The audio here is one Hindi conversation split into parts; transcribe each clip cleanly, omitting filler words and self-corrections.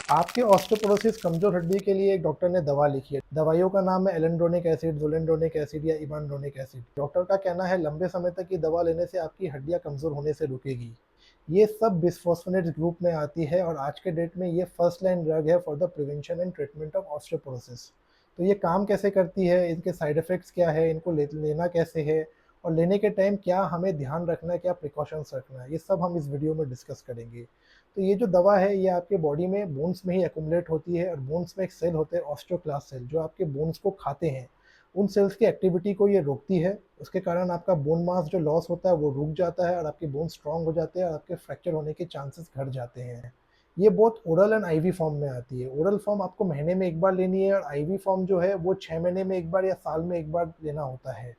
आपके ऑस्टियोपोरोसिस कमजोर हड्डी के लिए एक डॉक्टर ने दवा लिखी है। दवाइयों का नाम है एलेंड्रोनिक एसिड, जोलेंड्रोनिक एसिड या इमानड्रोनिक एसिड। डॉक्टर का कहना है लंबे समय तक ये दवा लेने से आपकी हड्डियां कमजोर होने से रुकेगी। ये सब बिस्फोस्फोनेट्स ग्रुप में आती है और आज के डेट में ये फर्स्ट लाइन ड्रग है for the prevention and treatment of osteoporosis. तो ये काम कैसे करती है, इनके साइड इफेक्ट्स क्या है, इनको लेना कैसे है और लेने के टाइम क्या हमें ध्यान रखना है, क्या प्रिकॉशंस रखना है, ये सब हम इस वीडियो में डिस्कस करेंगे। तो ये जो दवा है ये आपके बॉडी में बोन्स में ही एक्यूमुलेट होती है और बोन्स में एक सेल होते हैं ऑस्टियोक्लास्ट सेल, जो आपके बोन्स को खाते हैं। उन सेल्स की एक्टिविटी को ये रोकती है। उसके कारण आपका बोन मास जो लॉस होता है वो रुक जाता है और आपके बोन स्ट्रांग हो जाते हैं और आपके फ्रैक्चर होने के चांसेस घट जाते हैं। ये बहुत ओरल एंड आईवी फॉर्म में आती है। ओरल फॉर्म आपको महीने में एक बार लेनी है और आईवी फॉर्म जो है वो 6 महीने में एक बार या साल में एक बार लेना होता है।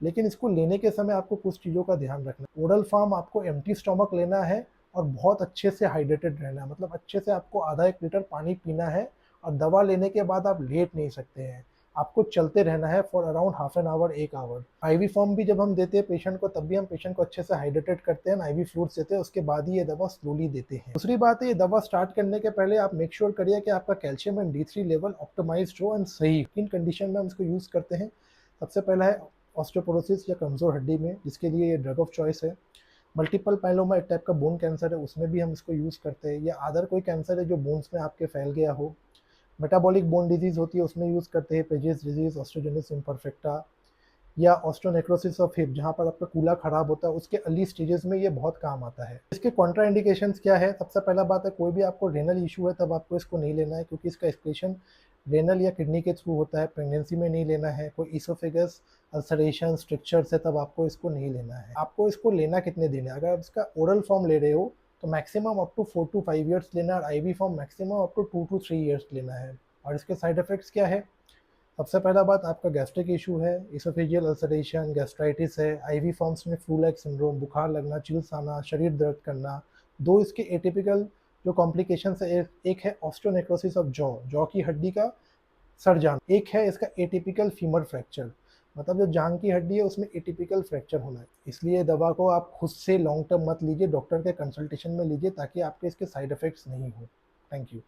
लेकिन इसको लेने के समय आपको कुछ चीज़ों का ध्यान रखना है। ओरल फॉर्म आपको एम्प्टी स्टमक लेना है और बहुत अच्छे से हाइड्रेटेड रहना है, मतलब अच्छे से आपको आधा 1 लीटर पानी पीना है और दवा लेने के बाद आप लेट नहीं सकते हैं। आपको चलते रहना है for around half an hour, 1 hour. IV form भी जब हम देते हैं पेशेंट को, तब भी हम पेशेंट को अच्छे से हाइड्रेटेड करते हैं, आईवी फ्लूइड्स देते हैं, उसके बाद ही ये दवा स्लोली देते हैं। दूसरी बात है, ये दवा स्टार्ट करने के पहले आप मेक श्योर करिए कि आपका calcium and D3 level optimised हो एंड सही। किन कंडीशन में हम इसको यूज़ करते हैं? सबसे पहला है ऑस्टियोपोरोसिस या कमज़ोर हड्डी में, जिसके लिए ये ड्रग ऑफ चॉइस है। मल्टीपल पाइलोमा एक टाइप का बोन कैंसर है, उसमें भी हम इसको यूज़ करते हैं। या अदर कोई कैंसर है जो बोन्स में आपके फैल गया हो। मेटाबॉलिक बोन डिजीज़ होती है, उसमें यूज़ करते हैं पेजेस डिजीज़, ऑस्टियोजेनिस इम्परफेक्टा या ऑस्टियोनेक्रोसिस ऑफ हिप, जहाँ पर आपका कूल्हा खराब होता है, उसके अर्ली स्टेजेस में ये बहुत काम आता है। इसके कॉन्ट्रा इंडिकेशंस क्या है? सबसे पहला बात है, कोई भी आपको रेनल इशू है तब आपको इसको नहीं लेना है, क्योंकि इसका एक्सप्रेशन रेनल या किडनी के थ्रू होता है। प्रेगनेंसी में नहीं लेना है। कोई इसोफेगस अल्सरेशन स्ट्रक्चर्स है तब आपको इसको नहीं लेना है। आपको इसको लेना कितने दिन है? अगर आप इसका ओरल फॉर्म ले रहे हो तो maximum up to 4 to 5 years लेना है और IV form maximum up to 2 to 3 years लेना है। और इसके साइड इफेक्ट्स क्या है? सबसे पहला बात, आपका गैस्ट्रिक इशू है, इसोफेजियल अल्सरेशन, गैस्ट्राइटिस है, आईवी फॉर्म्स में फ्लू लाइक सिंड्रोम, बुखार लगना, चिल्स आना, शरीर दर्द करना। दो इसके एटिपिकल जो कॉम्प्लिकेशंस है, एक है ऑस्टियोनेक्रोसिस ऑफ जॉ की हड्डी का सड़ जाना, एक है इसका एटिपिकल फीमर फ्रैक्चर, मतलब जो जांग की हड्डी है उसमें एटिपिकल फ्रैक्चर होना है। इसलिए दवा को आप खुद से लॉन्ग टर्म मत लीजिए, डॉक्टर के कंसल्टेशन में लीजिए, ताकि आपके इसके साइड इफेक्ट्स नहीं हो। Thank you.